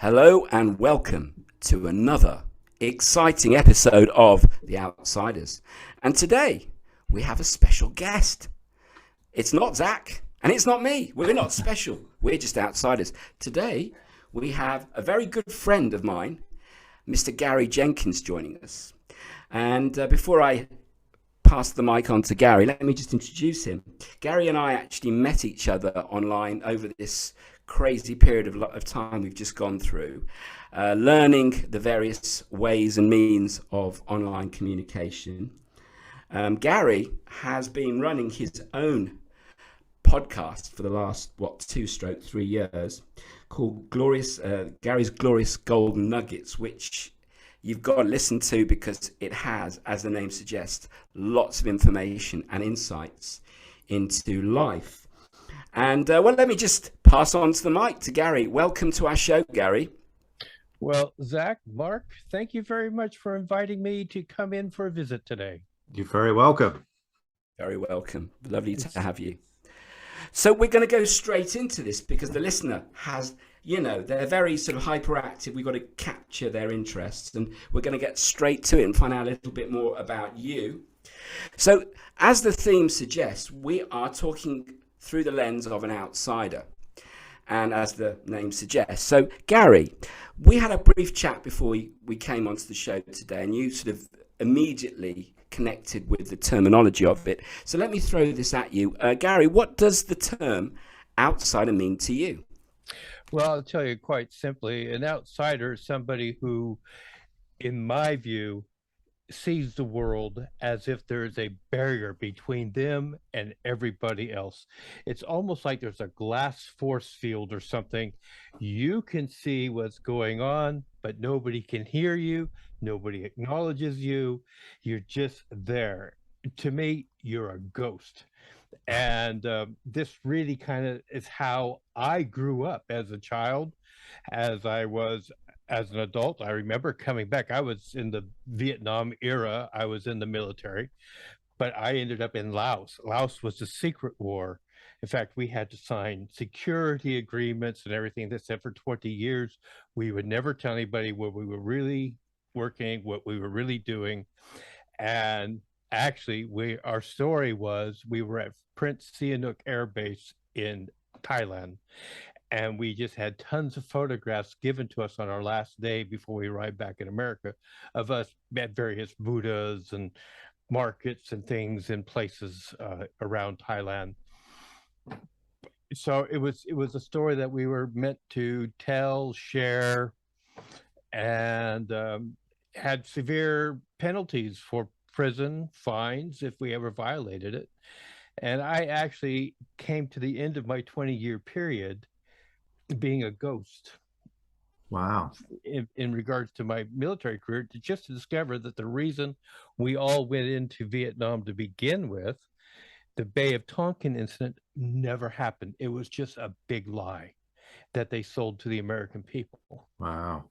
Hello and welcome to another exciting episode of The Outsiders. And today we have a special guest. It's not Zach and it's not me. We're not special. We're just outsiders. Today we have a very good friend of mine, Mr. Gary Jenkins, joining us. And before I pass the mic on to Gary, let me just introduce him. Gary and I actually met each other online over this crazy period of time we've just gone through, learning the various ways and means of online communication. Gary has been running his own podcast for the last 2-3 years called Gary's Glorious Golden Nuggets, which you've got to listen to because it has, as the name suggests, lots of information and insights into life. And let me just pass on to the mic to Gary. Welcome to our show, Gary. Well, Zach, Mark, thank you very much for inviting me to come in for a visit today. You're very welcome. Very welcome. Lovely to have you. So we're going to go straight into this because the listener has, they're very sort of hyperactive. We've got to capture their interests, and we're going to get straight to it and find out a little bit more about you. So as the theme suggests, we are talking through the lens of an outsider, and as the name suggests. So Gary, we had a brief chat before we came onto the show today, and you sort of immediately connected with the terminology of it. So let me throw this at you. Gary, what does the term outsider mean to you? Well, I'll tell you quite simply, an outsider is somebody who, in my view, sees the world as if there is a barrier between them and everybody else. It's almost like there's a glass force field or something. You can see what's going on, but nobody can hear you. Nobody acknowledges you. You're just there. To me, you're a ghost. And this really kind of is how I grew up as a child, as an adult. I remember coming back. I was in the Vietnam era. I was in the military, but I ended up in Laos. Laos was a secret war. In fact, we had to sign security agreements and everything. That said, for 20 years, we would never tell anybody where we were really working, what we were really doing. And actually, our story was we were at Prince Sihanouk Air Base in Thailand. And we just had tons of photographs given to us on our last day before we arrived back in America of us at various Buddhas and markets and things in places around Thailand. So it was a story that we were meant to tell, share, and had severe penalties for prison fines if we ever violated it. And I actually came to the end of my 20-year period being a ghost. Wow. In regards to my military career, to discover that the reason we all went into Vietnam to begin with, the Bay of Tonkin incident, never happened. It was just a big lie that they sold to the American people. Wow.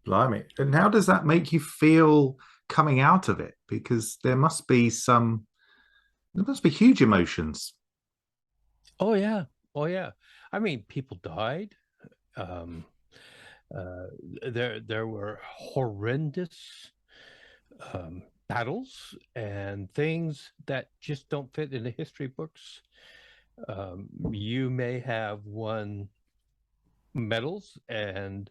Blimey. And how does that make you feel coming out of it? Because there must be huge emotions. Oh yeah. I mean, people died. There were horrendous battles and things that just don't fit in the history books. You may have won medals and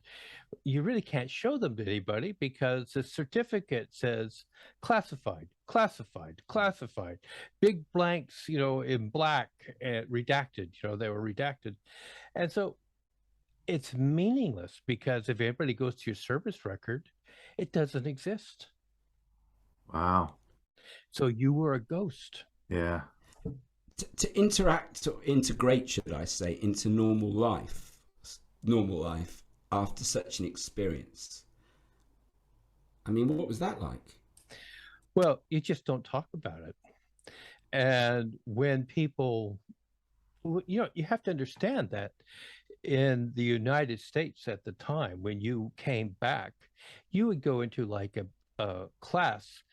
you really can't show them to anybody because the certificate says classified, big blanks, in black, and redacted, they were redacted. And so it's meaningless because if anybody goes to your service record, it doesn't exist. Wow. So you were a ghost. Yeah. To interact or integrate, should I say, into normal life after such an experience. I mean, what was that like? Well, you just don't talk about it. And when people, you have to understand that in the United States at the time, when you came back, you would go into like a class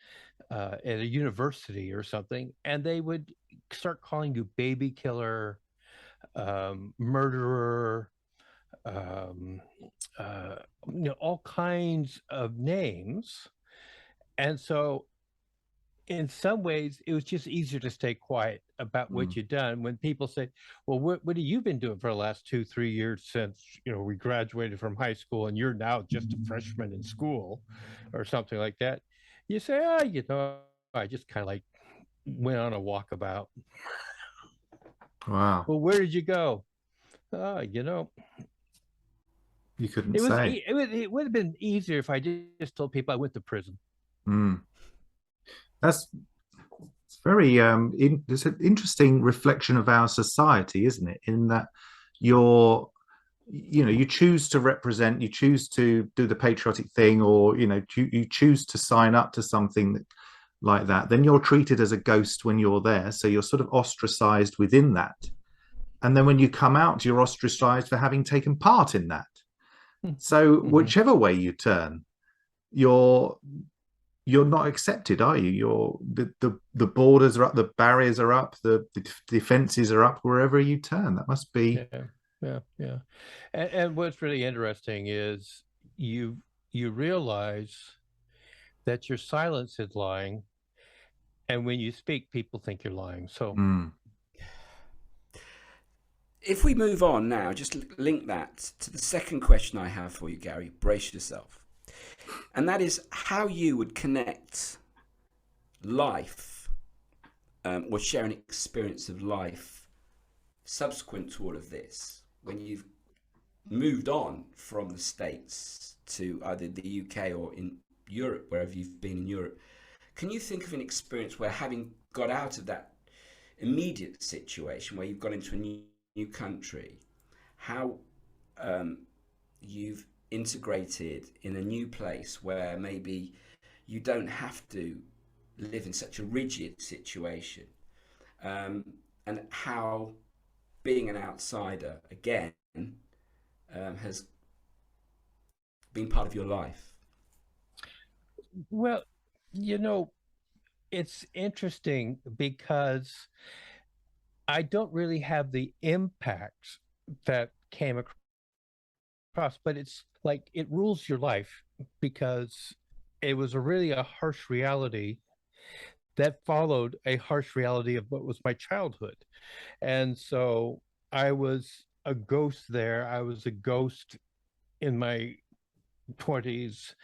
at a university or something, and they would start calling you baby killer, murderer, um, all kinds of names. And so in some ways, it was just easier to stay quiet about what Mm. you'd done. When people say, well, what have you been doing for the last 2, 3 years since, we graduated from high school and you're now just a freshman in school or something like that? You say, I just kind of like went on a walkabout. Wow. Well, where did you go? You couldn't It was say. it would have been easier if I just told people I went to prison. Mm. That's it's very it's an interesting reflection of our society, isn't it? In that you're you choose to represent, you choose to do the patriotic thing, or you choose to sign up to something like that, then you're treated as a ghost when you're there, so you're sort of ostracized within that, and then when you come out you're ostracized for having taken part in that. So whichever way you turn, you're not accepted, are you? You're the borders are up, the barriers are up, the defenses are up wherever you turn. That must be. Yeah. And what's really interesting is you realize that your silence is lying, and when you speak, people think you're lying. So If we move on now, just link that to the second question I have for you, Gary. Brace yourself. And that is how you would connect life or share an experience of life subsequent to all of this, when you've moved on from the States to either the UK or in Europe, wherever you've been in Europe. Can you think of an experience where, having got out of that immediate situation where you've gone into a new country, how you've integrated in a new place where maybe you don't have to live in such a rigid situation, and how being an outsider again has been part of your life? well, it's interesting because I don't really have the impact that came across, but it's like it rules your life because it was really a harsh reality that followed a harsh reality of what was my childhood. And so I was a ghost there. I was a ghost in my 20s.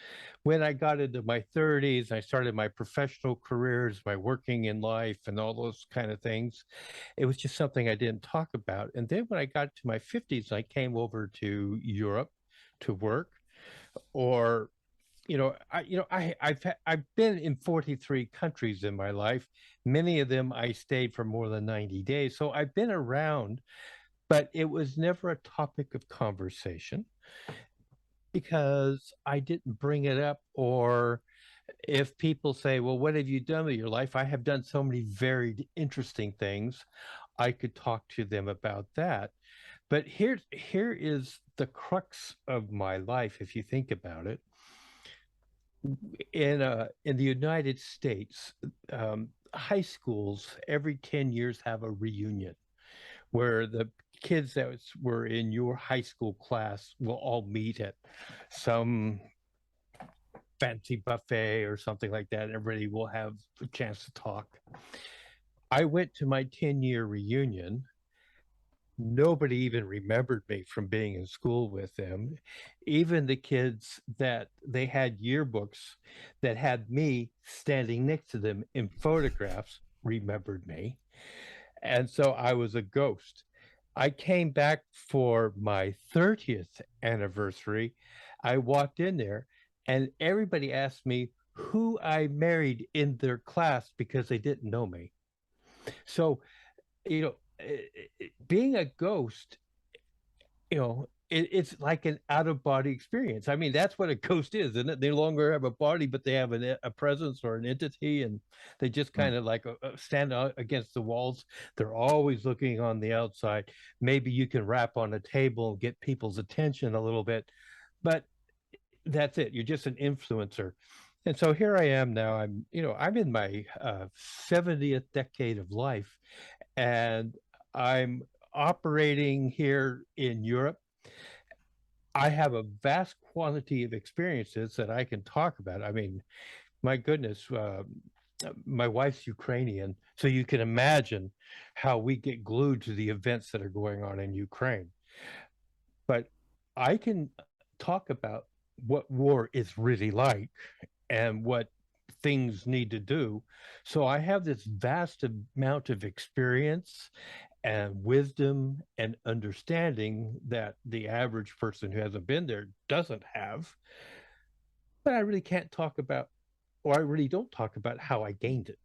When I got into my 30s, I started my professional careers, my working in life, and all those kind of things. It was just something I didn't talk about. And then when I got to my 50s, I came over to Europe to work, or I've been in 43 countries in my life. Many of them I stayed for more than 90 days. So I've been around, but it was never a topic of conversation because I didn't bring it up. Or if people say, well, what have you done with your life? I have done so many very interesting things. I could talk to them about that. But here is the crux of my life, if you think about it. In the United States, high schools every 10 years have a reunion where the kids that were in your high school class will all meet at some fancy buffet or something like that. Everybody will have a chance to talk. I went to my 10-year reunion. Nobody even remembered me from being in school with them. Even the kids that they had yearbooks that had me standing next to them in photographs remembered me. And so I was a ghost. I came back for my 30th anniversary. I walked in there and everybody asked me who I married in their class because they didn't know me. So, you know, being a ghost, it's like an out of body experience. I mean, that's what a ghost is, isn't it? They no longer have a body, but they have a presence or an entity, and they just kind of like stand out against the walls. They're always looking on the outside. Maybe you can rap on a table and get people's attention a little bit, but that's it. You're just an influencer. And so here I am now. I'm in my 70th decade of life, and I'm operating here in Europe. I have a vast quantity of experiences that I can talk about. I mean, my goodness, my wife's Ukrainian, so you can imagine how we get glued to the events that are going on in Ukraine. But I can talk about what war is really like and what things need to do. So I have this vast amount of experience and wisdom and understanding that the average person who hasn't been there doesn't have. But I really can't talk about, or I really don't talk about how I gained it.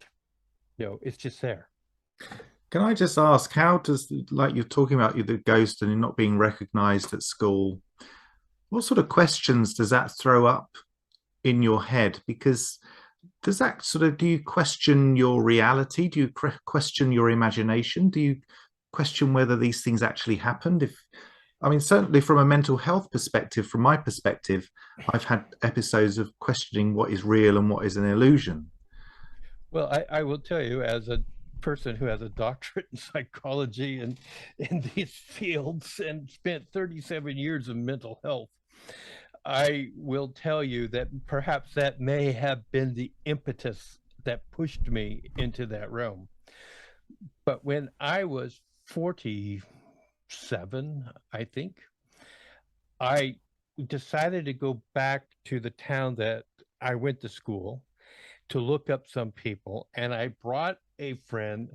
It's just there. Can I just ask, how does, like you're talking about the ghost and not being recognized at school, what sort of questions does that throw up in your head? Because does that sort of, do you question your reality? Do you question your imagination? Do you question whether these things actually happened? I mean, certainly from a mental health perspective, from my perspective, I've had episodes of questioning what is real and what is an illusion. Well, I will tell you, as a person who has a doctorate in psychology and in these fields and spent 37 years of mental health, I will tell you that perhaps that may have been the impetus that pushed me into that realm. But when I was 47, I think, I decided to go back to the town that I went to school to look up some people, and I brought a friend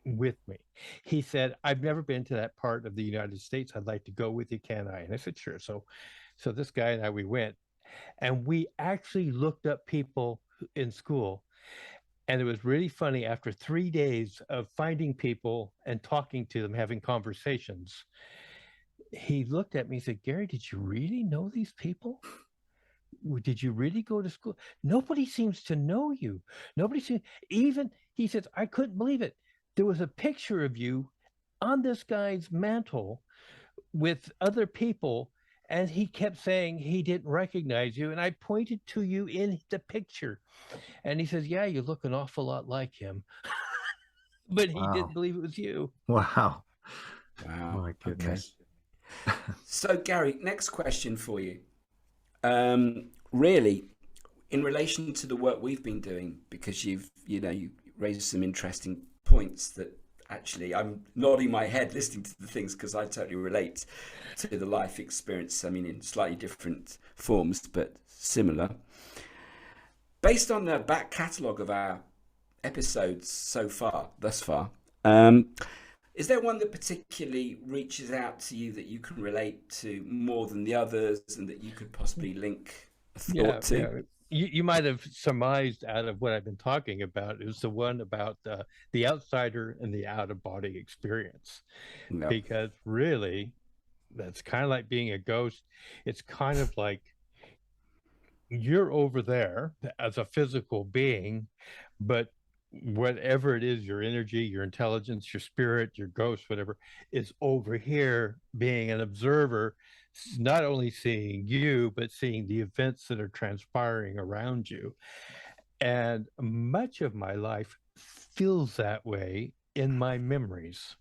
with me. He said, "I've never been to that part of the United States. I'd like to go with you, can I?" And I said, "Sure." So this guy and I, we went, and we actually looked up people in school. And it was really funny. After 3 days of finding people and talking to them, having conversations, he looked at me and said, "Gary, did you really know these people? Did you really go to school? Nobody seems to know you. Nobody seems, even," he says, "I couldn't believe it. There was a picture of you on this guy's mantle with other people." And he kept saying he didn't recognize you. And I pointed to you in the picture. And he says, "Yeah, you look an awful lot like him." But he Wow. didn't believe it was you. Wow. Wow. My Okay. goodness. So, Gary, next question for you. Really, in relation to the work we've been doing, because you raised some interesting points that actually I'm nodding my head listening to the things because I totally relate to the life experience. I mean, in slightly different forms, but similar. Based on the back catalogue of our episodes thus far, is there one that particularly reaches out to you that you can relate to more than the others and that you could possibly link a thought to? Yeah. You might have surmised out of what I've been talking about is the one about the outsider and the out of body experience. No. Because really, that's kind of like being a ghost. It's kind of like you're over there as a physical being, but whatever it is, your energy, your intelligence, your spirit, your ghost, whatever, is over here being an observer, not only seeing you, but seeing the events that are transpiring around you. And much of my life feels that way in my memories.